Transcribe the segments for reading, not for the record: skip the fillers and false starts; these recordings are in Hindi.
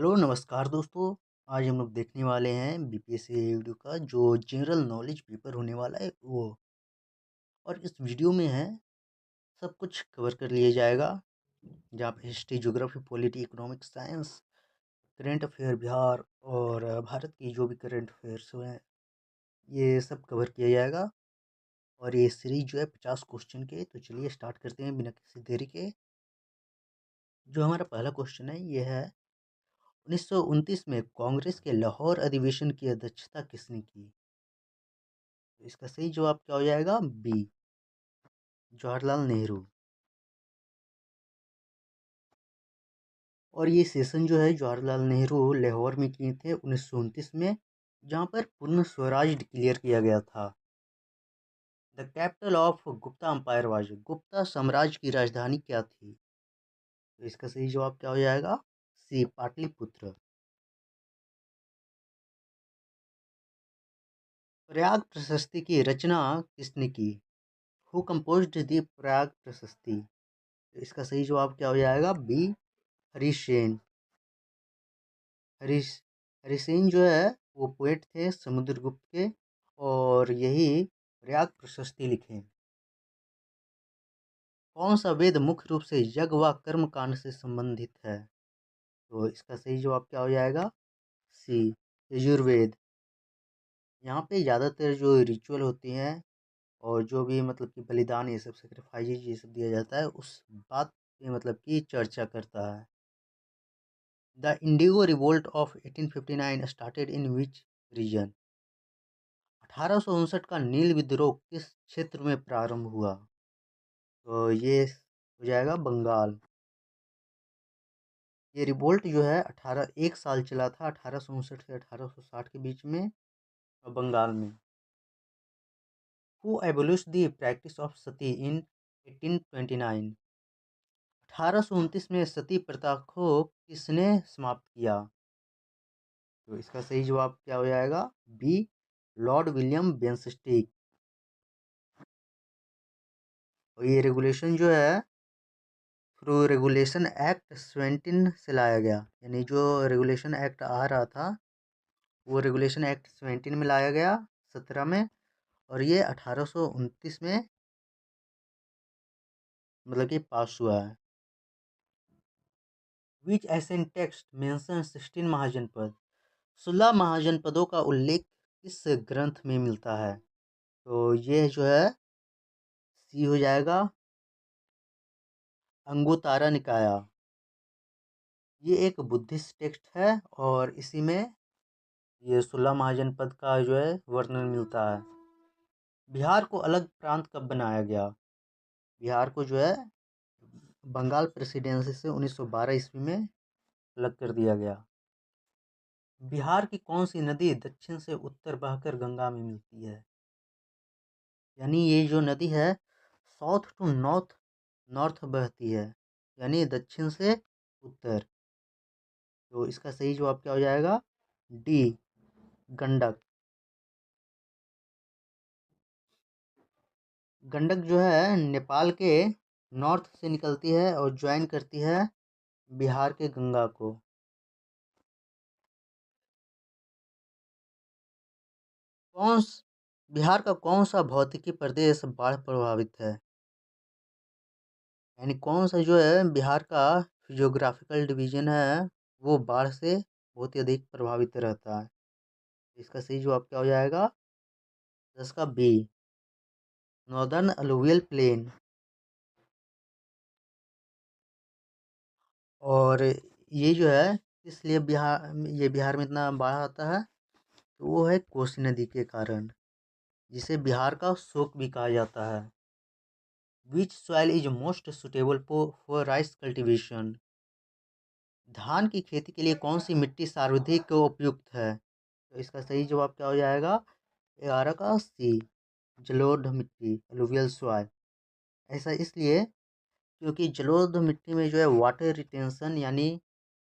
हेलो नमस्कार दोस्तों। आज हम लोग देखने वाले हैं बीपीएससी वीडियो का जो जनरल नॉलेज पेपर होने वाला है वो। और इस वीडियो में है सब कुछ कवर कर लिया जाएगा, जहाँ पे history, geography, polity, economics, science, current affair, Bihar और भारत की जो भी करंट अफेयर्स हैं ये सब कवर किया जाएगा। और ये सीरीज जो है 50 क्वेश्चन के। तो चलिए स्टार्ट करते हैं बिना किसी देरी के। जो हमारा पहला क्वेश्चन है ये है 1929 में कांग्रेस के लाहौर अधिवेशन की अध्यक्षता किसने की? तो इसका सही जवाब क्या हो जाएगा? बी, जवाहरलाल नेहरू। और ये सेशन जो है जवाहरलाल नेहरू लाहौर में किए थे 1929 में, जहाँ पर पूर्ण स्वराज डिक्लेयर किया गया था। The capital of Gupta empire was, Gupta साम्राज्य की राजधानी क्या थी? तो इसका सही जवाब क्या हो जाएगा? सी, पाटलिपुत्र। प्रयाग प्रशस्ति की रचना किसने की? हु कंपोज्ड द प्रयाग प्रशस्ति? तो इसका सही जवाब क्या हो जाएगा? बी, हरिसेन। हरीश हरिसेन जो है वो पोएट थे समुद्रगुप्त के, और यही प्रयाग प्रशस्ति लिखे। कौन सा वेद मुख्य रूप से यज्ञ व कर्म कांड से संबंधित है? तो इसका सही जवाब क्या हो जाएगा? सी, यजुर्वेद। यहाँ पे ज़्यादातर जो रिचुअल होती हैं और जो भी मतलब कि बलिदान, ये सब सेक्रीफाइस ये सब दिया जाता है, उस बात पे मतलब कि चर्चा करता है। The Indigo revolt of 1859 started in which region? 1859 का नील विद्रोह किस क्षेत्र में प्रारंभ हुआ? तो ये हो जाएगा बंगाल। ये रिवोल्ट जो है 1 साल चला था, 1859 से 1860 के बीच में, बंगाल में। Who abolish the practice of sati in 1829? 1829 में सती प्रथा को किसने समाप्त किया? तो इसका सही जवाब क्या हो जाएगा? B, Lord William Bentinck. और ये रेगुलेशन जो है थ्रू रेगुलेशन एक्ट 17 से लाया गया, यानी जो रेगुलेशन एक्ट आ रहा था वो रेगुलेशन एक्ट 17 में लाया गया, 17 में। और ये 1829 में मतलब कि पास हुआ है। विच एशियन टेक्स्ट मेंशन 16 महाजनपद? 16 महाजनपदों का उल्लेख किस ग्रंथ में मिलता है? तो ये जो है सी हो जाएगा, अंगुतारा निकाया। ये एक बुद्धिस्ट टेक्स्ट है और इसी में ये 16 महाजनपद का जो है वर्णन मिलता है। बिहार को अलग प्रांत कब बनाया गया? बिहार को जो है बंगाल प्रेसिडेंसी से 1912 ईस्वी में अलग कर दिया गया। बिहार की कौन सी नदी दक्षिण से उत्तर बहकर गंगा में मिलती है? यानी ये जो नदी है साउथ टू नॉर्थ, नॉर्थ बहती है, यानी दक्षिण से उत्तर। तो इसका सही जवाब क्या हो जाएगा? डी, गंडक। गंडक जो है नेपाल के नॉर्थ से निकलती है और ज्वाइन करती है बिहार के गंगा को। कौन बिहार का कौन सा भौतिकी प्रदेश बाढ़ प्रभावित है? यानी कौन सा जो है बिहार का जियोग्राफिकल डिवीजन है वो बाढ़ से बहुत ही अधिक प्रभावित रहता है? इसका सही जवाब क्या हो जाएगा? इसका बी, नॉर्दर्न अलुवियल प्लेन। और ये जो है इसलिए बिहार में इतना बाढ़ आता है, तो वो है कोसी नदी के कारण, जिसे बिहार का शोक भी कहा जाता है। विच soil is most suitable for rice cultivation? धान की खेती के लिए कौन सी मिट्टी सर्वाधिक उपयुक्त है? तो इसका सही जवाब क्या हो जाएगा? 11 का सी, जलोढ़ मिट्टी, एलुवियल सॉइल। ऐसा इसलिए क्योंकि जलोढ़ मिट्टी में जो है वाटर रिटेंशन, यानी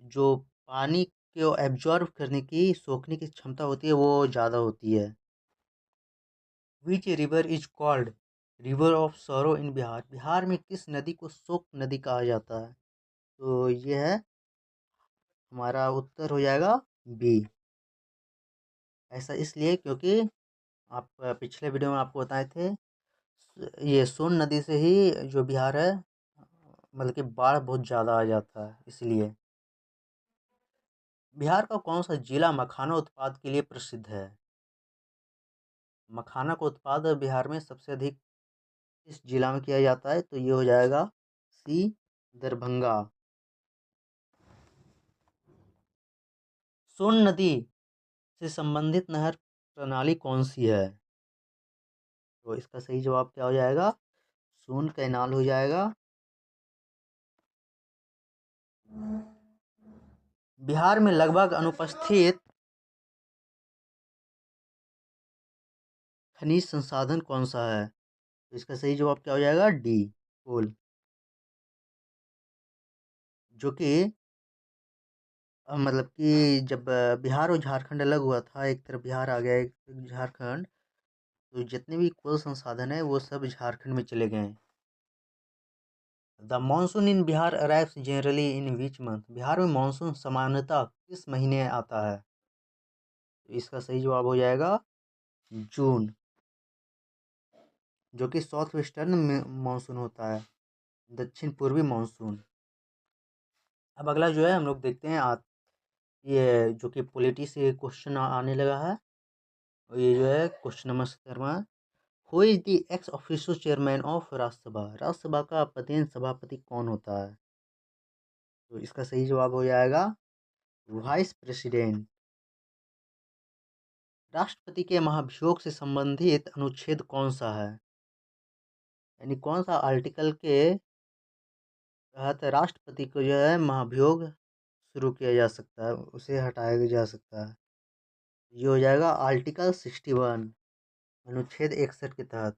जो पानी को एब्जॉर्ब करने की, सोखने की क्षमता होती है वो ज़्यादा होती है। Which river is called river of sorrow in Bihar? Bihar में किस नदी को शोक नदी कहा जाता है? तो ये है हमारा उत्तर हो जाएगा बी। ऐसा इसलिए क्योंकि आप पिछले वीडियो में आपको बताए थे, ये सोन नदी से ही जो बिहार है मतलब कि बाढ़ बहुत ज़्यादा आ जाता है इसलिए। बिहार का कौन सा जिला मखाना उत्पाद के लिए प्रसिद्ध है? मखाना का उत्पाद बिहार में सबसे अधिक इस जिला में किया जाता है, तो ये हो जाएगा सी, दरभंगा। सोन नदी से संबंधित नहर प्रणाली कौन सी है? तो इसका सही जवाब क्या हो जाएगा? सोन कैनाल हो जाएगा। बिहार में लगभग अनुपस्थित खनिज संसाधन कौन सा है? तो इसका सही जवाब क्या हो जाएगा? डी, कोल। जो कि मतलब कि जब बिहार और झारखंड अलग हुआ था, एक तरफ बिहार आ गया, एक तरफ झारखंड, तो जितने भी कोल संसाधन है वो सब झारखंड में चले गए। The monsoon in Bihar arrives generally in which month? Bihar में मानसून सामान्यतः किस महीने आता है? तो इसका सही जवाब हो जाएगा जून, जो कि साउथ वेस्टर्न मानसून होता है, दक्षिण पूर्वी मानसून। अब अगला जो है हम लोग देखते हैं ये जो कि पॉलिटी से क्वेश्चन आने लगा है। और ये जो है question number 17 who is the ex officio chairman of Rajya Sabha? Rajya Sabha का पदेन सभापति कौन होता है? तो इसका सही जवाब हो जाएगा वाइस प्रेसिडेंट। राष्ट्रपति के महाभियोग से संबंधित अनुच्छेद कौन सा है? यानी कौन सा आर्टिकल के तहत राष्ट्रपति को जो है महाभियोग शुरू किया जा सकता है, उसे हटाया जा सकता है? ये हो जाएगा आर्टिकल 61, अनुच्छेद 61 के तहत।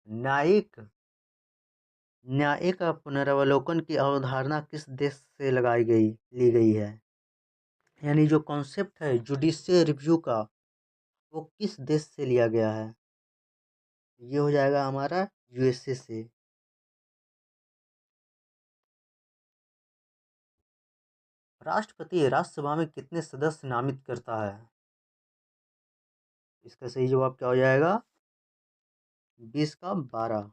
न्यायिक न्यायिक पुनरावलोकन की अवधारणा किस देश से ली गई है? यानी जो कॉन्सेप्ट है जुडिशियल रिव्यू का, वो किस देश से लिया गया है? ये हो जाएगा हमारा यूएसए से। राष्ट्रपति राज्यसभा में कितने सदस्य नामित करता है? इसका सही जवाब क्या हो जाएगा? 20 का 12।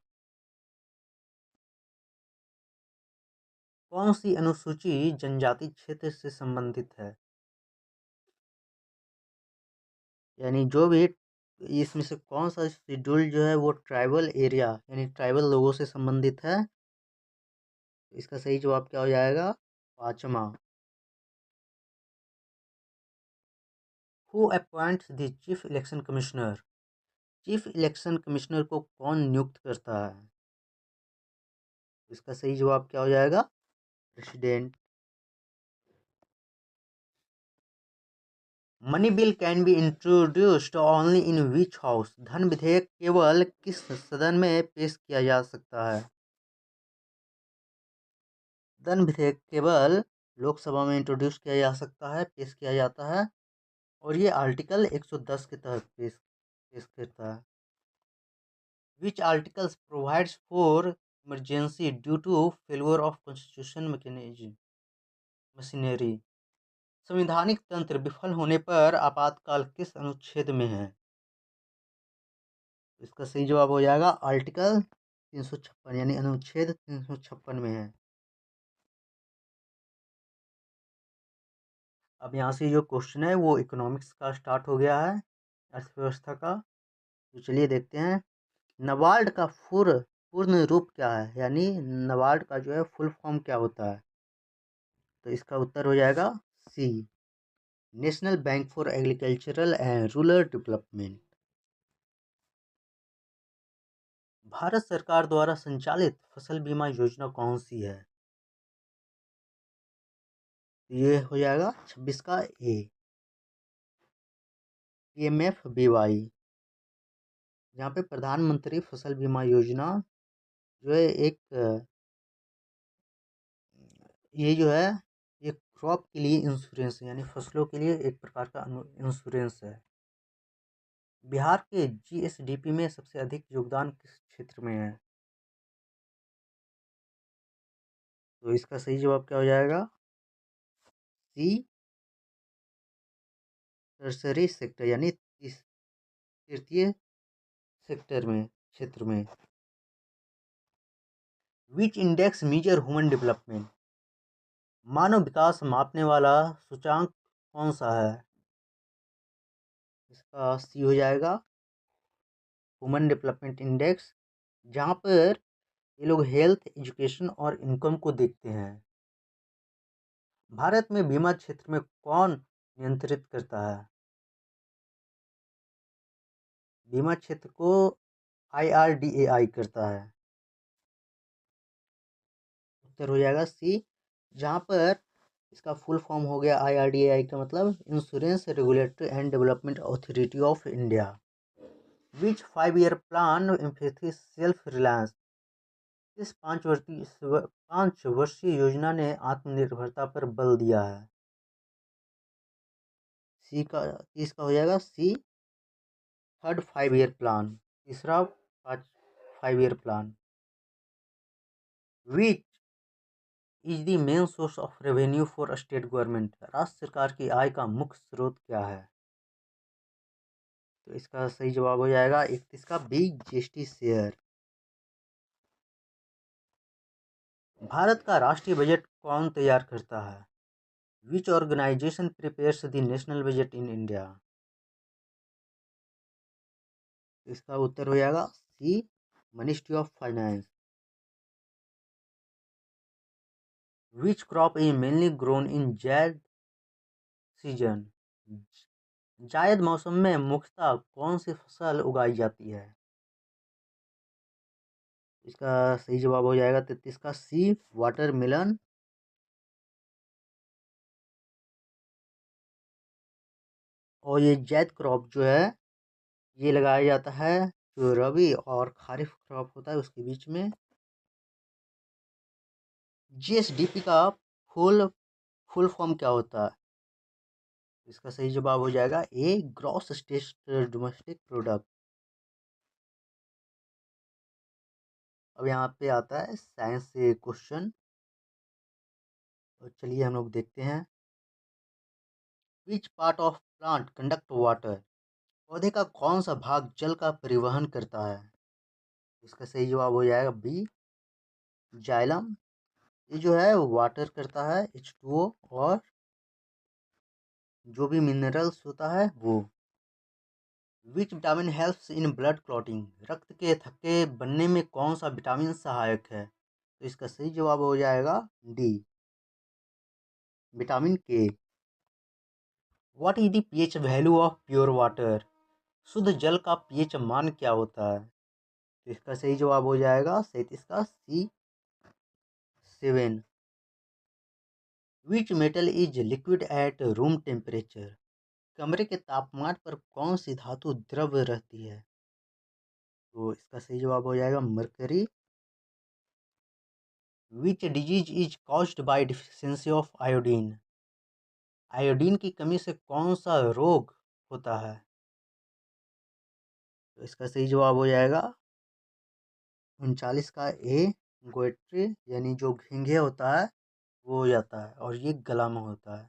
कौन सी अनुसूची जनजाति क्षेत्र से संबंधित है? यानी जो भी इसमें से कौन सा शेड्यूल जो है वो ट्राइबल एरिया यानी ट्राइबल लोगों से संबंधित है? इसका सही जवाब क्या हो जाएगा? 5वां। Who appoints the chief election commissioner? Chief election commissioner को कौन नियुक्त करता है? इसका सही जवाब क्या हो जाएगा? President. Money bill can be introduced only in which house? धन विधेयक केवल किस सदन में पेश किया जा सकता है? धन विधेयक केवल लोकसभा में इंट्रोड्यूस किया जा सकता है, पेश किया जाता है, और ये आर्टिकल 110 के तहत पेश पेश करता है। Which articles provides for emergency due to failure of constitution mechanism machinery? संवैधानिक तंत्र विफल होने पर आपातकाल किस अनुच्छेद में है? इसका सही जवाब हो जाएगा आर्टिकल 356 यानी अनुच्छेद 356 में है। अब यहाँ से जो क्वेश्चन है वो इकोनॉमिक्स का स्टार्ट हो गया है, अर्थव्यवस्था का। तो चलिए देखते हैं। नबार्ड का पूर्ण रूप क्या है? यानी नबार्ड का जो है फुल फॉर्म क्या होता है? तो इसका उत्तर हो जाएगा C, National Bank for Agricultural and Rural Development. Bharat सरकार द्वारा संचालित फसल बीमा योजना कौन सी है? ये हो जाएगा 26 का ए, PMFBY। यहाँ पे प्रधानमंत्री फसल बीमा योजना जो है एक ये जो है ये क्रॉप के लिए इंश्योरेंस यानी फसलों के लिए एक प्रकार का इंश्योरेंस है। बिहार के GSDP में सबसे अधिक योगदान किस क्षेत्र में है? तो इसका सही जवाब क्या हो जाएगा? सी टर्सरी सेक्टर यानी तृतीय सेक्टर में क्षेत्र में। विच इंडेक्स मेजर ह्यूमन डेवलपमेंट, मानव विकास मापने वाला सूचांक कौन सा है? इसका सी हो जाएगा ह्यूमन डेवलपमेंट इंडेक्स, जहाँ पर ये लोग हेल्थ, एजुकेशन और इनकम को देखते हैं। भारत में बीमा क्षेत्र में कौन नियंत्रित करता है? बीमा क्षेत्र को IRDAI करता है। उत्तर हो जाएगा सी, जहाँ पर इसका फुल फॉर्म हो गया IRDAI का मतलब insurance regulatory and development authority of India. Which 5 year plan emphasis self reliance, इस 5 वर्षीय योजना ने आत्मनिर्भरता पर बल दिया है? सी का, इसका हो जाएगा सी थर्ड 5 ईयर प्लान, तीसरा 5 year plan. Which is the main source of revenue for state government, राज्य सरकार की आय का मुख्य स्रोत क्या है? तो इसका सही जवाब हो जाएगा 31 का बी, GST शेयर। भारत का राष्ट्रीय बजट कौन तैयार करता है? Which organisation prepares the national budget in India? इसका उत्तर हो जाएगा C, Ministry of Finance. Which crop is mainly grown in zaid season, जायद मौसम में मुख्यतः कौन सी फसल उगाई जाती है? इसका सही जवाब हो जाएगा 33 का सी, वाटरमेलन। और ये जैद क्रॉप जो है ये लगाया जाता है जो रबी और खारिफ क्रॉप होता है उसके बीच में। GSDP का फुल फुल फॉर्म क्या होता है? इसका सही जवाब हो जाएगा ए, ग्रॉस स्टेट डोमेस्टिक प्रोडक्ट। अब यहाँ पे आता है साइंस से क्वेश्चन, तो चलिए हम लोग देखते हैं। Which part of plant conduct water, पौधे का कौन सा भाग जल का परिवहन करता है? इसका सही जवाब हो जाएगा बी, जाइलम। ये जो है वाटर करता है, H2O और जो भी मिनरल्स होता है वो। Which vitamin helps in blood clotting, रक्त के थक्के बनने में कौन सा विटामिन सहायक है? तो इसका सही जवाब हो जाएगा डी, विटामिन के। What is the pH value of pure water, शुद्ध जल का पीएच मान क्या होता है? तो इसका सही जवाब हो जाएगा 37 का सी, 7। Which metal is liquid at room temperature, कमरे के तापमान पर कौन सी धातु द्रव रहती है? तो इसका सही जवाब हो जाएगा mercury. Which disease is caused by deficiency of iodine, iodine की कमी से कौन सा रोग होता है? तो इसका सही जवाब हो जाएगा 39 का ए, गोइट्री, यानी जो घिंघे होता है वो हो जाता है और ये गला में होता है।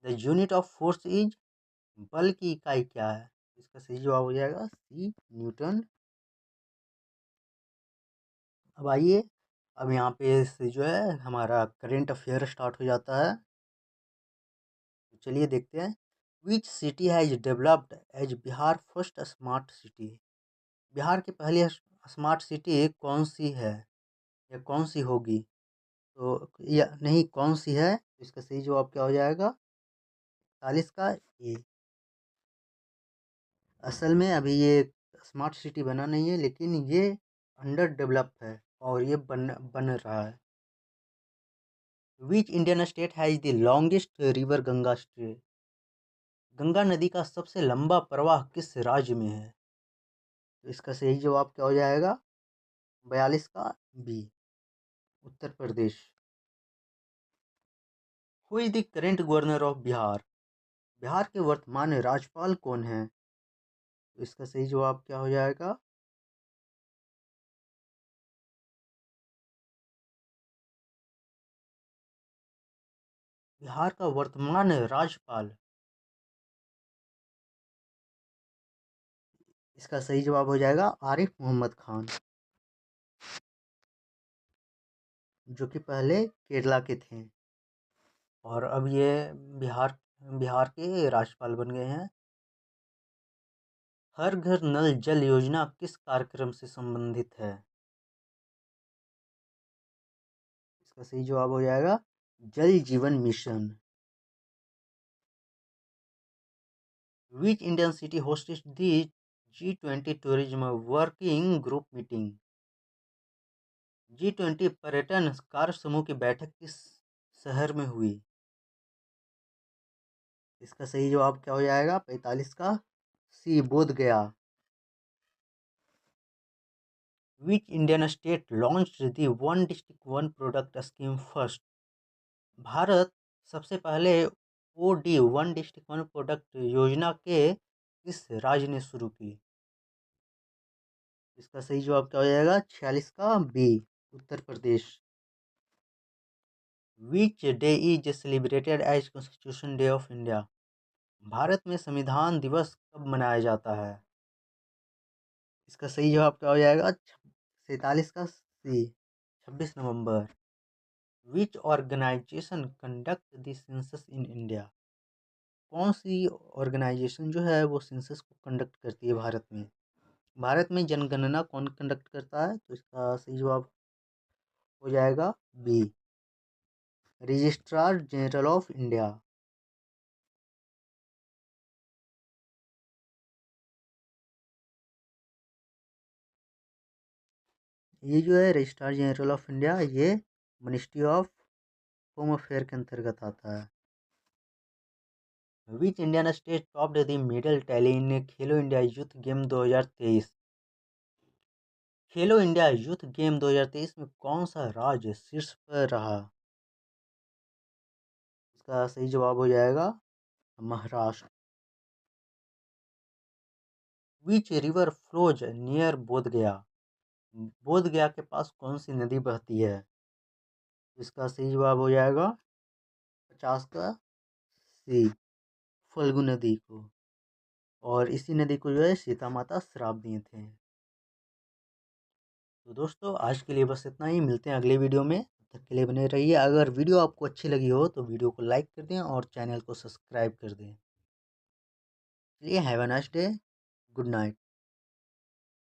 The unit of force is, बल की इकाई क्या है? इसका सही जवाब हो जाएगा सी, न्यूटन। अब आइए, अब यहाँ पे से जो है हमारा करेंट अफेयर स्टार्ट हो जाता है, तो चलिए देखते हैं। Which city has developed as Bihar first smart city, Bihar की पहली स्मार्ट सिटी कौन सी है या कौन सी होगी? तो या नहीं कौन सी है, तो इसका सही जवाब क्या हो जाएगा 40 का ए। असल में अभी ये स्मार्ट सिटी बना नहीं है, लेकिन ये अंडर डेवलप है और ये बन रहा है। Which Indian state has the longest river Ganga straight, Ganga नदी का सबसे लंबा प्रवाह किस राज्य में है? तो इसका सही जवाब क्या हो जाएगा 42 का b, Uttar Pradesh. Who is the current governor of Bihar, Bihar के वर्तमान राज्यपाल कौन है? तो इसका सही जवाब क्या हो जाएगा बिहार का वर्तमान राज्यपाल, इसका सही जवाब हो जाएगा आरिफ मोहम्मद खान, जो कि पहले केरला के थे और अब ये बिहार बिहार के राज्यपाल बन गए हैं। हर घर नल जल योजना किस कार्यक्रम से संबंधित है? इसका सही जवाब हो जाएगा जल जीवन mission. Which Indian city hosted the G20 tourism working group meeting? G20 पर्यटन कार्य समूह की बैठक किस शहर में हुई? इसका सही जवाब क्या हो जाएगा 45 का सी, बोध गया। Which Indian state launched the one district one product scheme first? Bharat सबसे पहले OD one district one product योजना के किस राज्य ने शुरू की? इसका सही जवाब क्या हो जाएगा 46 का b, Uttar Pradesh. Which day is celebrated as constitution day of India? Bharat में संविधान दिवस कब मनाया जाता है? इसका सही जवाब क्या हो जाएगा 47 का सी, 26 नवंबर। Which organisation conduct the census in India? कौन सी ऑर्गेनाइजेशन जो है वो सेंसस को कंडक्ट करती है भारत में? भारत में जनगणना कौन कंडक्ट करता है? तो इसका सही जवाब हो जाएगा B, Registrar General of India. ये जो है रजिस्ट्रार जनरल ऑफ इंडिया, ये मिनिस्ट्री ऑफ होम अफेयर के अंतर्गत आता है। Which Indian state topped the medal tally in Khelo India youth game 2023? Khelo India youth game 2023 में कौन सा राज्य शीर्ष पर रहा? इसका सही जवाब हो जाएगा Maharashtra. Which river flows near बोध गया? बोध गया के पास कौन सी नदी बहती है? इसका सही जवाब हो जाएगा 50 का सी, फल्गु नदी को। और इसी नदी को जो है सीता माता श्राप दिए थे। तो दोस्तों आज के लिए बस इतना ही, मिलते हैं अगले वीडियो में, तब तक के लिए बने रहिए। अगर वीडियो आपको अच्छी लगी हो तो वीडियो को लाइक कर दें और चैनल को सब्सक्राइब कर दें। चलिए, have a nice day, good night.